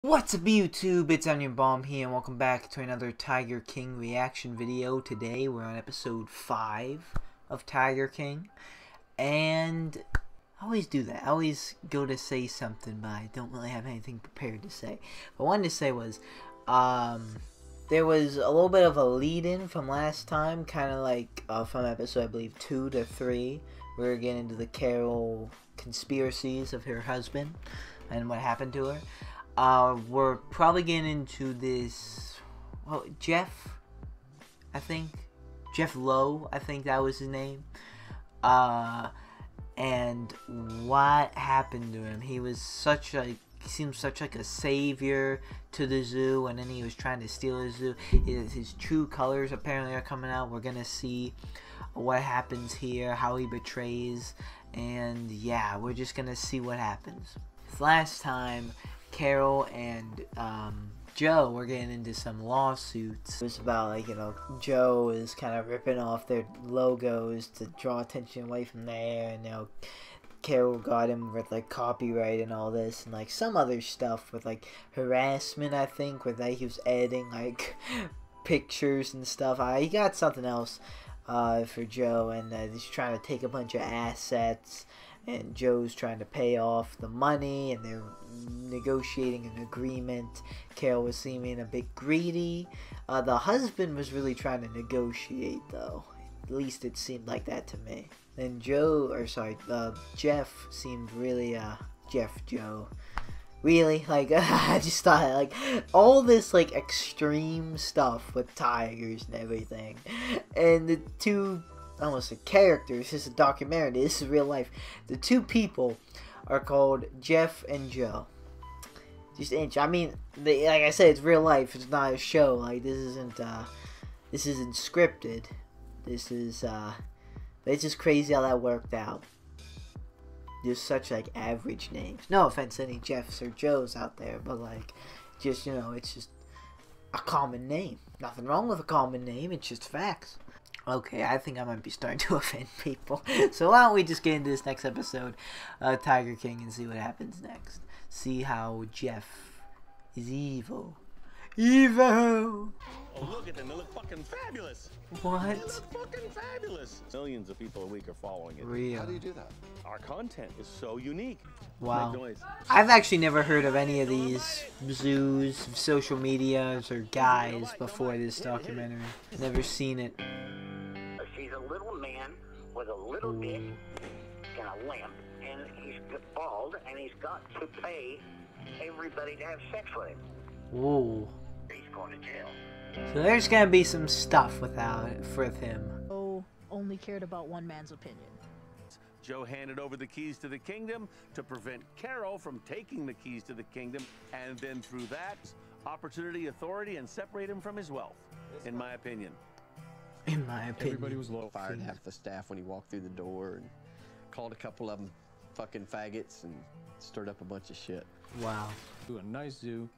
What's up YouTube, it's Onion Bomb here and welcome back to another Tiger King reaction video. Today we're on episode 5 of Tiger King, and I always do that. I always go to say something but I don't really have anything prepared to say. What I wanted to say was, there was a little bit of a lead-in from last time, kind of like from episode I believe 2 to 3. We were getting into the Carol conspiracies of her husband and what happened to her. We're probably getting into this, well, Jeff, I think, Jeff Lowe, I think that was his name, and what happened to him. He was he seemed such like a savior to the zoo, and then he was trying to steal the zoo. His true colors apparently are coming out. We're gonna see what happens here, how he betrays, and yeah, we're just gonna see what happens. Last time, Carol and Joe were getting into some lawsuits. It was about, like, you know, Joe is kind of ripping off their logos to draw attention away from there, and, you know, Carol got him with, like, copyright and all this, and, like, some other stuff with, like, harassment, I think, where he was editing, like, pictures and stuff. He got something else for Joe, and he's trying to take a bunch of assets, and Joe's trying to pay off the money, and they're negotiating an agreement. Carol was seeming a bit greedy. The husband was really trying to negotiate, though. At least it seemed like that to me. And Jeff seemed really, Joe. Really? Like, I just thought, like, all this, like, extreme stuff with tigers and everything. And the two, almost the characters, this is a documentary, this is real life. The two people are called Jeff and Joe. I mean, like I said, it's real life, it's not a show. Like, this isn't scripted. This is, it's just crazy how that worked out. Just such, like, average names. No offense to any Jeffs or Joes out there, but, like, just, you know, it's just a common name. Nothing wrong with a common name, it's just facts. Okay, I think I might be starting to offend people. So why don't we just get into this next episode of Tiger King and see what happens next. See how Jeff is evil. Evil! Oh, look at them. They look fucking fabulous. What? They look fucking fabulous. Millions of people a week are following it. Real. How do you do that? Our content is so unique. Wow. Make noise. I've actually never heard of any of these zoos, social medias, or guys before this documentary. Never seen it. She's a little man with a little dick and a limp, and he's bald, and he's got to pay everybody to have sex with him. Whoa. He's going to jail. So there's gonna be some stuff with him. Joe only cared about one man's opinion. Joe handed over the keys to the kingdom to prevent Carol from taking the keys to the kingdom, and then through that, opportunity, authority, and separate him from his wealth, in my opinion. In my opinion. Everybody was low. Fired half the staff when he walked through the door and called a couple of them fucking faggots and stirred up a bunch of shit. Wow. To a nice zoo,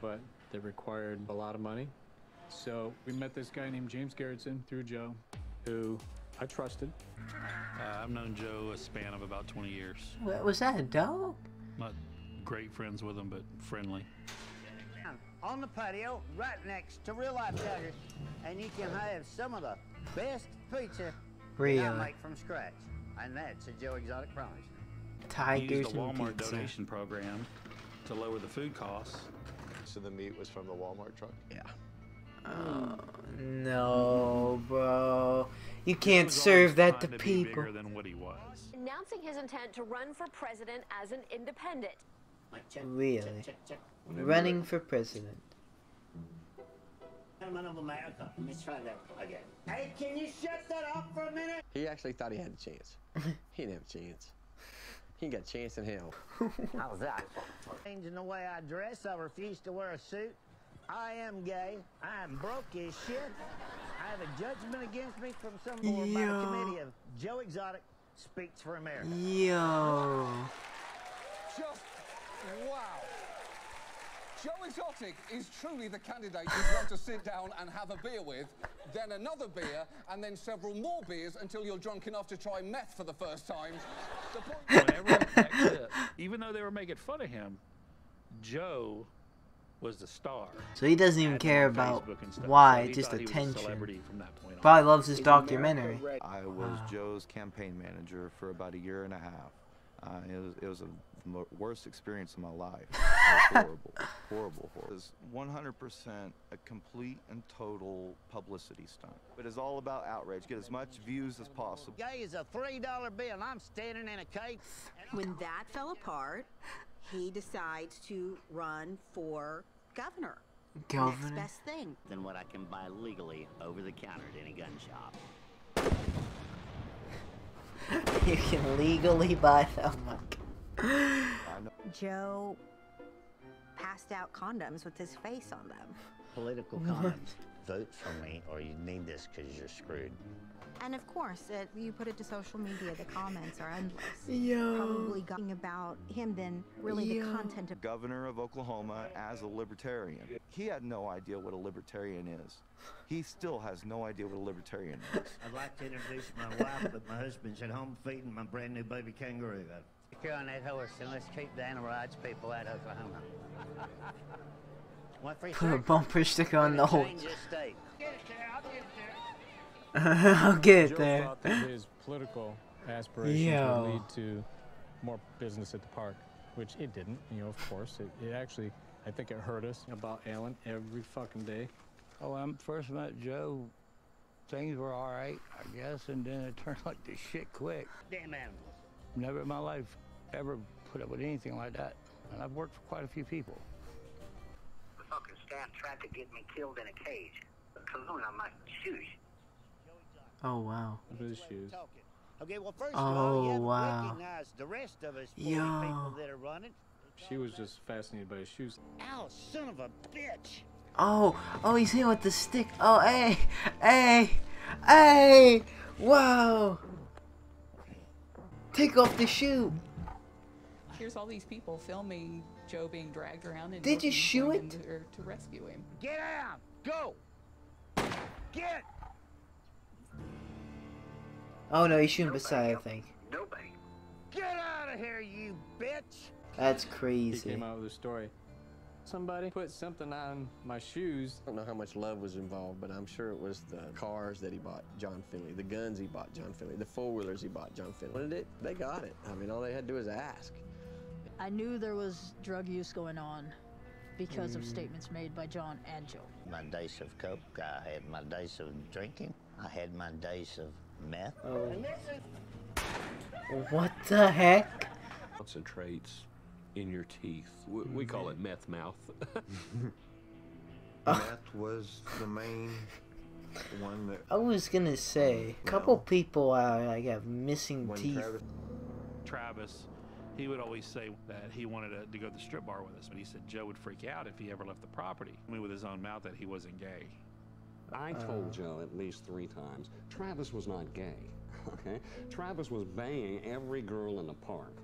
but they required a lot of money. So we met this guy named James Garrettson through Joe, who I trusted. I've known Joe a span of about 20 years. Was that a dog? Not great friends with him, but friendly. On the patio, right next to real life tigers, and you can have some of the best pizza Really? I make from scratch, and that's a Joe Exotic promise. He Tigers used the and Walmart pizza. donation program to lower the food costs. So the meat was from the Walmart truck? Yeah. Oh, no, bro. You can't He was serve always that to trying be people. bigger than what he was. Announcing his intent to run for president as an independent. Really? Running for president. Gentlemen of America, let's try that again. Hey, can you shut that up for a minute? He actually thought he had a chance. He didn't have a chance. He ain't got a chance in hell. How's that? Changing the way I dress, I refuse to wear a suit. I am gay. I am broke as shit. I have a judgment against me from some board by the committee of Joe Exotic Speaks for America. Yo. Just wow. Joe Exotic is truly the candidate you'd want to sit down and have a beer with, then another beer, and then several more beers until you're drunk enough to try meth for the first time. Whenever, even though they were making fun of him, Joe was the star. So he doesn't even Had him care on about Facebook and stuff, why, so he just thought he was a attention. celebrity from that point on. Probably loves his documentary. I was Wow. Joe's campaign manager for about a year and a half. It was the worst experience of my life. It was horrible. It was 100% a complete and total publicity stunt. It is all about outrage. Get as much views as possible. Gay is a $3 bill, and I'm standing in a cake. When that fell apart, he decides to run for governor. Next best thing. Than what I can buy legally over the counter at any gun shop. You can legally buy them. Oh my God. Joe passed out condoms with his face on them. Political condoms. Vote for me or you need this because you're screwed. And of course, you put it to social media, the comments are endless. Yo. Probably talking about him then really the content of... Governor of Oklahoma as a libertarian. He had no idea what a libertarian is. He still has no idea what a libertarian is. I'd like to introduce my wife, but my husband's at home feeding my brand new baby kangaroo. Get on that horse and let's keep the animal-rights people out of Oklahoma. Put a bumper sticker on the horse. Change this state. I'll get it Joe there. thought that his political aspirations Yo. would lead to more business at the park, which it didn't. You know, of course, it actually, I think it hurt us about Alan every fucking day. Oh, when I first met Joe, things were all right, I guess, and then it turned like this shit quick. Damn animals. Never in my life ever put up with anything like that, and I've worked for quite a few people. The fucking staff tried to get me killed in a cage. The cologne on my shoes. Oh wow. Look at his shoes. Okay, well, first of all, you haven't wow. recognized the rest of us 40 Yo. people that are running. She was just fascinated by his shoes. Ow, son of a bitch! Oh, he's here with the stick. Oh, hey, wow. Take off the shoe. Here's all these people filming Joe being dragged around and Did you shoe it? to rescue him. Get out! Go! Get! Oh no, he's shooting beside, I think. Nobody. Get out of here, you bitch! That's He crazy. came out with a story. Somebody put something on my shoes. I don't know how much love was involved, but I'm sure it was the cars that he bought John Finley, the guns he bought John Finley, the four-wheelers he bought John Finley. Wanted it, they got it. I mean, all they had to do was ask. I knew there was drug use going on because of statements made by John and Joe. My days of coke, I had my days of drinking, I had my days of meth. Oh. What the heck? Concentrates in your teeth. We call it meth mouth. Meth was the main one that... I was gonna say, a couple people like have missing teeth. Travis, he would always say that he wanted to go to the strip bar with us, but he said Joe would freak out if he ever left the property. I mean, with his own mouth that he wasn't gay. I told Joe at least 3 times, Travis was not gay, okay? Travis was banging every girl in the park.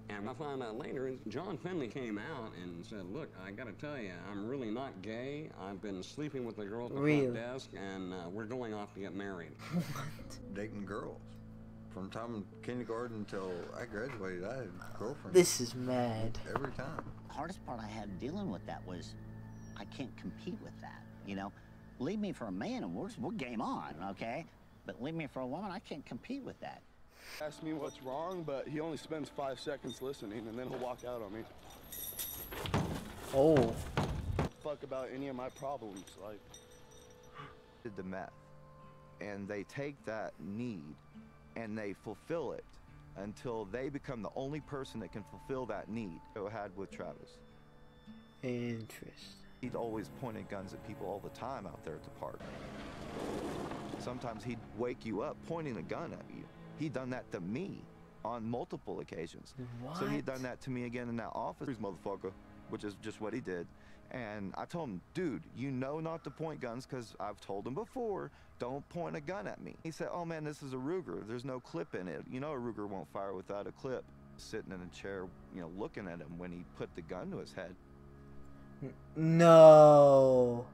And I found out later, John Finley came out and said, look, I gotta tell you, I'm really not gay. I've been sleeping with the girl at the front desk, and we're going off to get married. Dating girls. From time kindergarten until I graduated, I had girlfriends. This is mad. Every time. The hardest part I had dealing with that was I can't compete with that, you know? Leave me for a man and we're game on, okay? But leave me for a woman, I can't compete with that. Ask me what's wrong, but he only spends 5 seconds listening, and then he'll walk out on me. Oh. Fuck about any of my problems, like. Did the meth, and they take that need, and they fulfill it until they become the only person that can fulfill that need. Joe had with Travis. Interesting. He'd always pointed guns at people all the time out there at the park. Sometimes he'd wake you up pointing a gun at you. He'd done that to me on multiple occasions. What? So he'd done that to me again in that office, motherfucker, which is just what he did. And I told him, dude, you know not to point guns because I've told him before, don't point a gun at me. He said, oh man, this is a Ruger. There's no clip in it. You know a Ruger won't fire without a clip. Sitting in a chair, you know, looking at him when he put the gun to his head. No.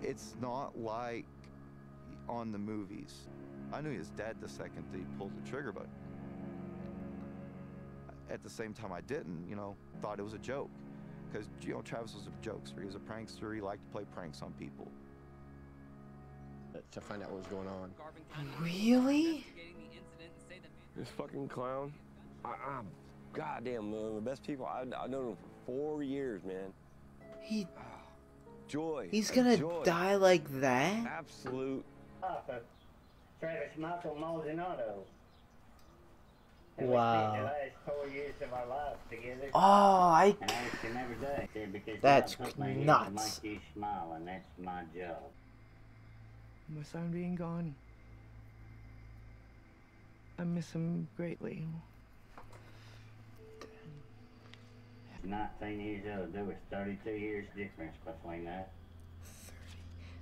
It's not like on the movies. I knew he was dead the second that he pulled the trigger, but at the same time I didn't, you know, thought it was a joke. Because, you know, Travis was a jokester. He was a prankster. He liked to play pranks on people. To find out what was going on. Really? This fucking clown. I'm goddamn one of the best people. I've known him for 4 years, man. Joy. He's gonna die like that? Absolute. Travis Michael Maldonado. And wow. We spent the last 4 years of our lives together. Oh, And I ask him every day. Because that's God put me here nuts. to make you smile, and that's my job. My son being gone, I miss him greatly. 19 years old. There was 32 years difference between us.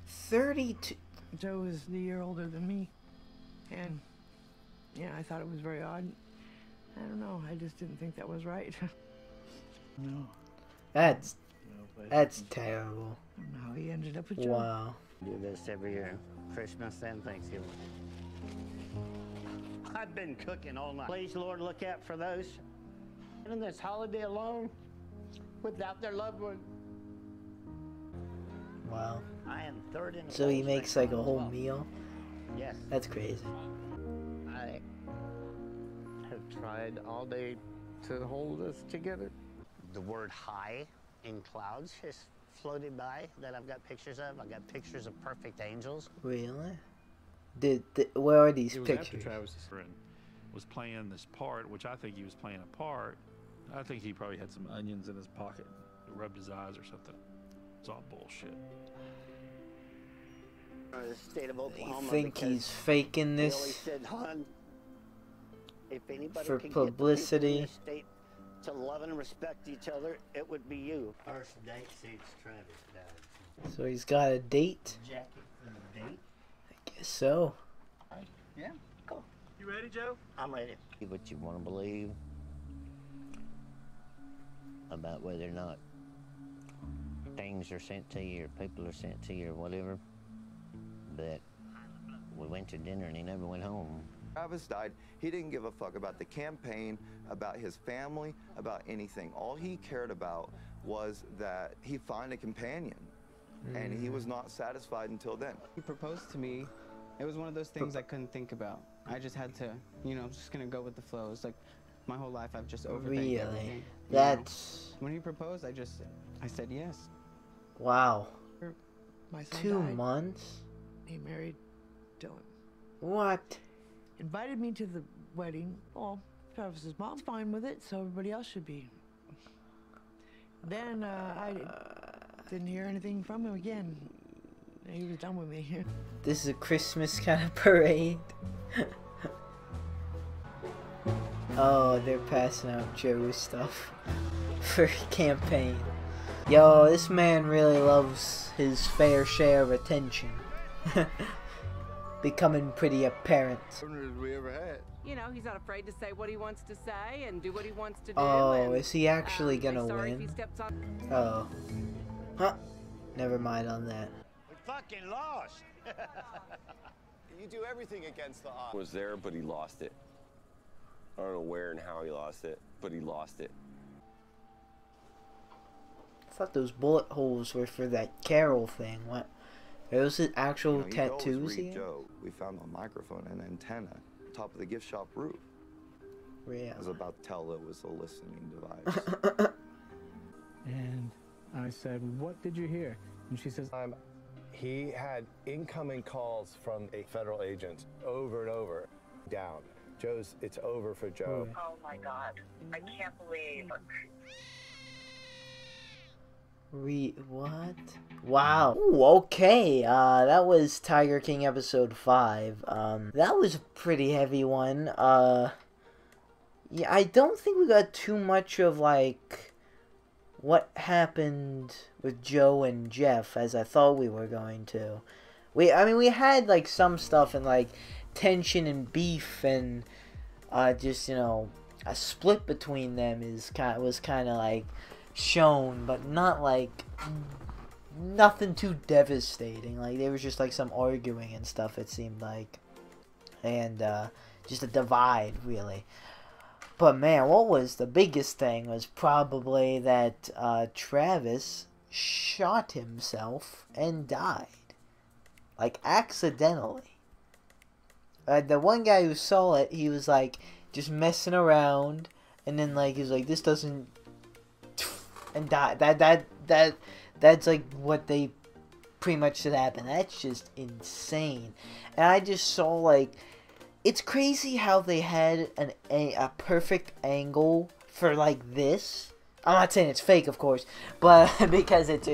32. Joe is a year older than me, and yeah, I thought it was very odd. I don't know. I just didn't think that was right. No. That's terrible. I don't know how he ended up with Joe. Wow. Do this every year, Christmas and Thanksgiving. I've been cooking all night. Please, Lord, look out for those in this holiday alone without their loved one. Wow. I am third in the So he polls makes next like a month. whole meal? Yes. That's crazy. I have tried all day to hold us together. The word high in clouds has floated by that I've got pictures of. I've got pictures of perfect angels. Really? Where are these It was pictures? after Travis was playing this part, which I think he was playing a part. I think he probably had some onions in his pocket, rubbed his eyes or something. It's all bullshit. The state of Oklahoma. You think he's faking He always this said, "Hon, if anybody for could get the people in publicity? this state to love and respect each other, it would be you." First date since Travis died. So he's got a date? Jacket for the date. I guess so. Yeah, cool. You ready, Joe? I'm ready. What you want to believe about whether or not things are sent to you or people are sent to you or whatever, but we went to dinner and he never went home. Travis died. He didn't give a fuck about the campaign, about his family, about anything. All he cared about was that he find a companion. And he was not satisfied until then. He proposed to me. It was one of those things I couldn't think about. I just had to, you know, just gonna go with the flow. It's like my whole life I've just overthinked Really? everything. you That's... know? When he proposed, I said yes. Wow. My son 2 died. months? He married Dylan. What? Invited me to the wedding. Well, Travis's mom's fine with it, so everybody else should be. Then I didn't hear anything from him again. He was done with me. This is a Christmas kind of parade. Oh, they're passing out Joe stuff for campaign. Yo, this man really loves his fair share of attention. Becoming pretty apparent. We ever had. You know, he's not afraid to say what he wants to say and do what he wants to do. Oh, and, is he actually gonna sorry if he win? steps on. Oh. Huh. Never mind on that. We fucking lost. You do everything against the odds. Was there, but he lost it. I don't know where and how he lost it, but he lost it. I thought those bullet holes were for that Carol thing. What? Those are actual You know, you can always tattoos read here? Joe. We found a microphone and antenna top of the gift shop roof. Really? I was about to tell it was a listening device. And I said, "What did you hear?" And she says, He had incoming calls from a federal agent over and over. Down. It's over for Joe. Oh my God. I can't believe. What? Wow. Ooh, okay. That was Tiger King episode 5. That was a pretty heavy one. Yeah, I don't think we got too much of, like, what happened with Joe and Jeff as I thought we were going to. I mean, we had, like, some stuff and, like, tension and beef and, just, you know, a split between them was kind of, like, shown, but not like nothing too devastating. Like there was just like some arguing and stuff, it seemed like, and just a divide really. But man, what was the biggest thing was probably that Travis shot himself and died. Like, accidentally. The one guy who saw it, he was like, just messing around, and then like, he was like, this doesn't, and died. That's like what they pretty much should happen. That's just insane. And I just saw like, it's crazy how they had a perfect angle for like this. I'm not saying it's fake, of course, but because it's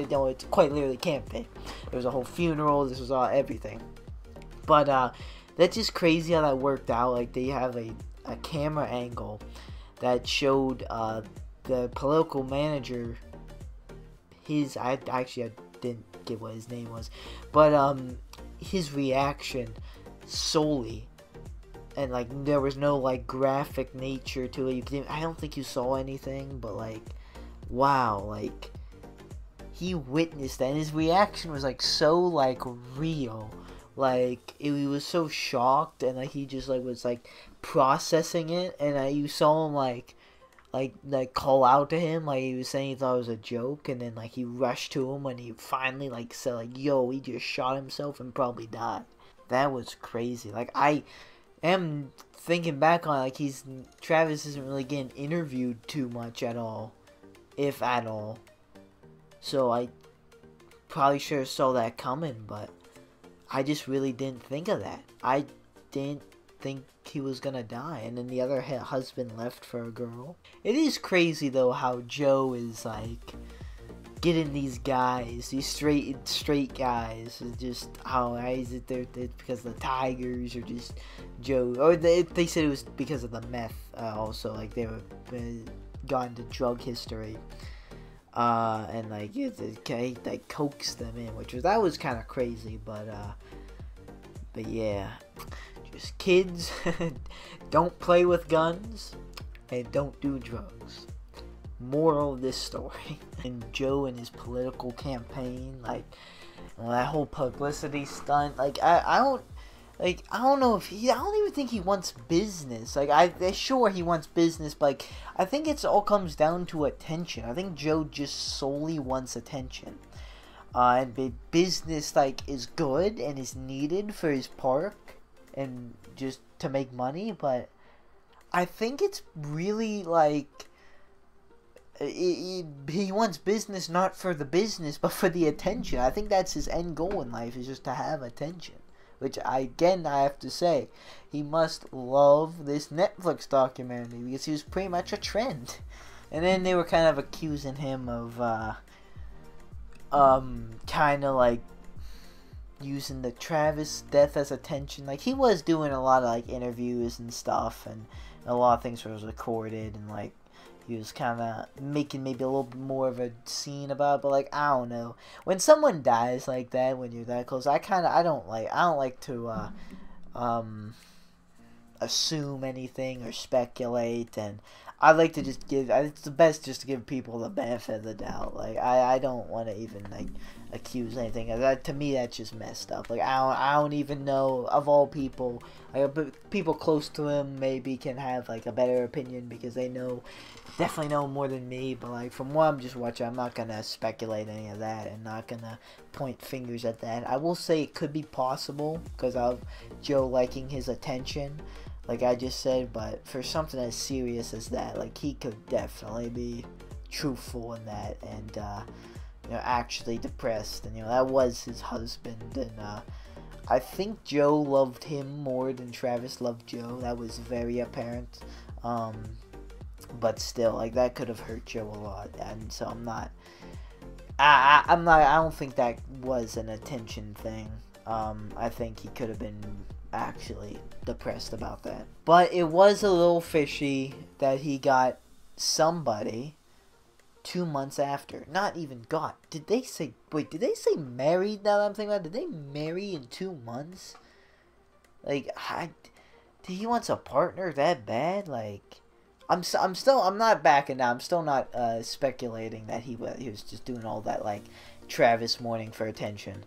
quite literally can't be. There was a whole funeral. This was all everything. But that's just crazy how that worked out. Like they have a camera angle that showed the political manager. I didn't get what his name was, but his reaction solely. And like there was no like graphic nature to it. I don't think you saw anything, but like, wow, like he witnessed that, and his reaction was like so like real. Like he was so shocked, and like he just like was like processing it, and you saw him like call out to him, like he was saying he thought it was a joke, and then like he rushed to him when he finally like said like, yo, he just shot himself and probably died. That was crazy. Like I am thinking back on it, like Travis isn't really getting interviewed too much at all, if at all. So I probably should have saw that coming, but I just really didn't think of that. I didn't think he was gonna die, and then the other husband left for a girl. It is crazy though how Joe is like getting these guys, these straight guys, just how is it they're because the Tigers or just Joe, or they said it was because of the meth also, like they were gone to drug history, and like they coaxed them in, that was kind of crazy, but yeah, just kids, don't play with guns and don't do drugs. Moral of this story. And Joe and his political campaign, like that whole publicity stunt, like I don't know if I don't even think he wants business. Like sure he wants business, but like I think it's all comes down to attention. I think Joe just solely wants attention. And business like is good and is needed for his park and just to make money, but I think it's really like he wants business not for the business but for the attention. I think that's his end goal in life, is just to have attention, which I have to say, he must love this Netflix documentary because he was pretty much a trend. And then they were kind of accusing him of kind of like using the Travis death as attention. Like he was doing a lot of like interviews and stuff, and a lot of things was recorded, and like he was kind of making maybe a little bit more of a scene about it, but like I don't know, when someone dies like that, when you're that close, I don't like to assume anything or speculate, and I like to just it's the best just to give people the benefit of the doubt. Like I don't want to even like accuse anything. That to me, that's just messed up. Like I don't even know, of all people, like people close to him maybe can have like a better opinion because they definitely know more than me. But like from what I'm just watching, I'm not gonna speculate any of that and not gonna point fingers at that. I will say it could be possible because of Joe liking his attention, like I just said, but for something as serious as that, like he could definitely be truthful in that, and actually depressed, and that was his husband, and I think Joe loved him more than Travis loved Joe. That was very apparent, but still, like that could have hurt Joe a lot, and so I don't think that was an attention thing. I think he could have been actually depressed about that. But it was a little fishy that he got somebody 2 months after. Not even got. Did they say married now that I'm thinking about it? Did they marry in 2 months? Like, he wants a partner that bad? Like, I'm not backing down. I'm still not speculating that he was just doing all that, like, Travis mourning for attention.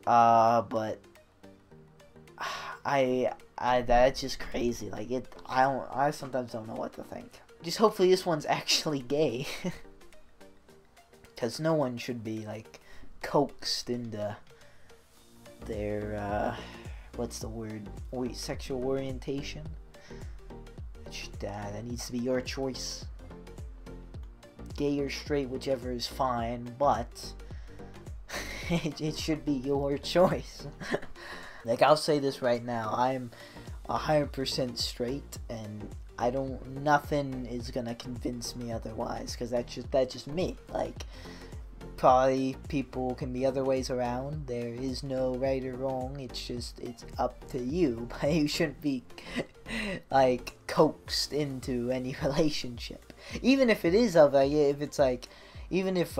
But that's just crazy. Like I sometimes don't know what to think. Just hopefully this one's actually gay. Because no one should be like coaxed into their what's the word? Sexual orientation. That needs to be your choice. Gay or straight, whichever is fine, but it should be your choice. Like, I'll say this right now, I'm 100% straight, and nothing is gonna convince me otherwise, because that's just me. Like, probably people can be other ways around. There is no right or wrong. It's up to you. But you shouldn't be like coaxed into any relationship. Even if it is of like, if it's like, even if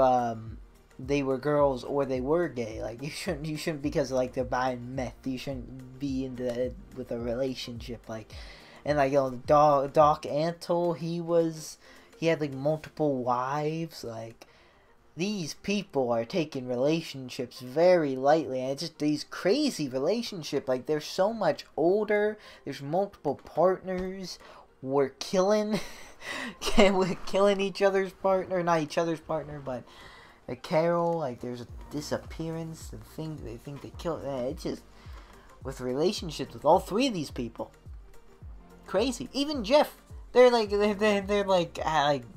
they were girls or they were gay, like you shouldn't because like they're buying meth. You shouldn't be into that with a relationship. Like, and like, you know, Doc Antle, he had like multiple wives. Like, these people are taking relationships very lightly, and it's just these crazy relationships. Like, they're so much older. There's multiple partners. We're killing each other's partner, not each other's partner, but Carol. Like, there's a disappearance. They think they killed. It's just with relationships with all three of these people, crazy. Even Jeff, they're like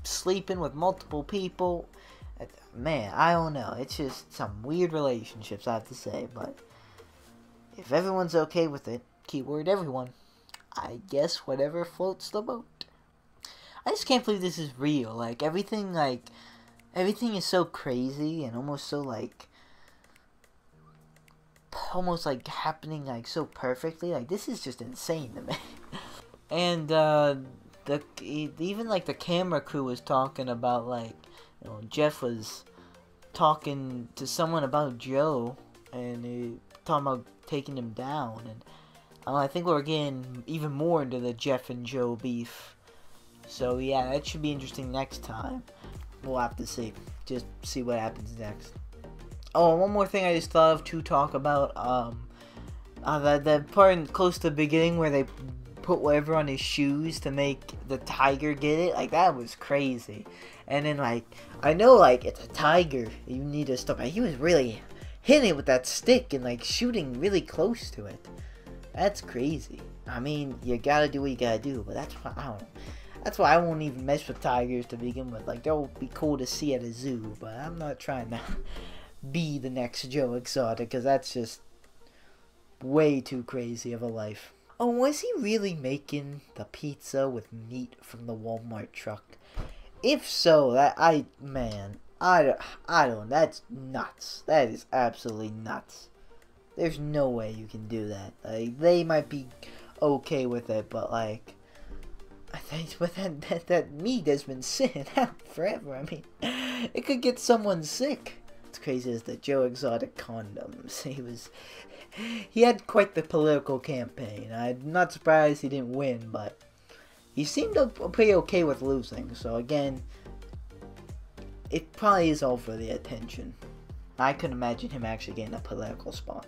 sleeping with multiple people. Man, I don't know. It's just some weird relationships, I have to say. But if everyone's okay with it, keyword everyone, I guess whatever floats the boat. I just can't believe this is real. Like, everything is so crazy and almost so like happening like so perfectly. Like, this is just insane to me. And even like the camera crew was talking about, like, you know, Jeff was talking to someone about Joe, and he talking about taking him down, and I think we're getting even more into the Jeff and Joe beef. So yeah, that should be interesting next time. We'll have to see. Just see what happens next. Oh, one more thing I just thought of to talk about. That part close to the beginning where they put whatever on his shoes to make the tiger get it. Like, that was crazy. And then, like, I know, like, it's a tiger. You need to stop. He was really hitting it with that stick and, like, shooting really close to it. That's crazy. I mean, you gotta do what you gotta do, but that's why I don't know. That's why I won't even mess with tigers to begin with. Like, they'll be cool to see at a zoo, but I'm not trying to be the next Joe Exotic, because that's just way too crazy of a life. Oh, was he really making the pizza with meat from the Walmart truck? If so, I don't, that's nuts. That is absolutely nuts. There's no way you can do that. Like, they might be okay with it, but like, I think with that meat has been sitting out forever. I mean, it could get someone sick. It's crazy as the Joe Exotic condoms. He had quite the political campaign. I'm not surprised he didn't win, but he seemed pretty okay with losing. So again, it probably is all for the attention. I couldn't imagine him actually getting a political spot.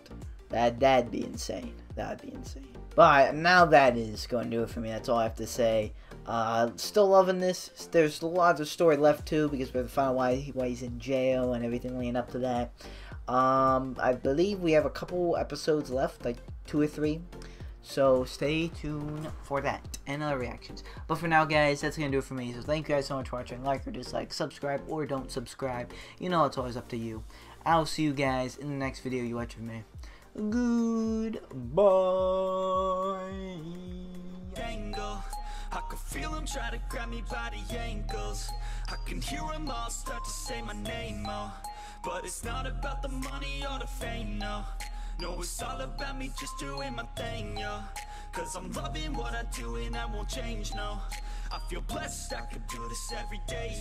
That'd be insane. That'd be insane. But now that is going to do it for me. That's all I have to say. Still loving this. There's a lot of story left too, because we're finding why he's in jail and everything leading up to that. I believe we have a couple episodes left, like 2 or 3. So stay tuned for that and other reactions. But for now, guys, that's going to do it for me. So thank you guys so much for watching. Like or dislike, subscribe or don't subscribe. You know, it's always up to you. I'll see you guys in the next video you watch with me. Goodbye. I can feel them try to grab me by the ankles. I can hear them all start to say my name, oh. But it's not about the money or the fame, no. No, it's all about me just doing my thing, yo. Cause I'm loving what I do and I won't change, no. I feel blessed I could do this every day.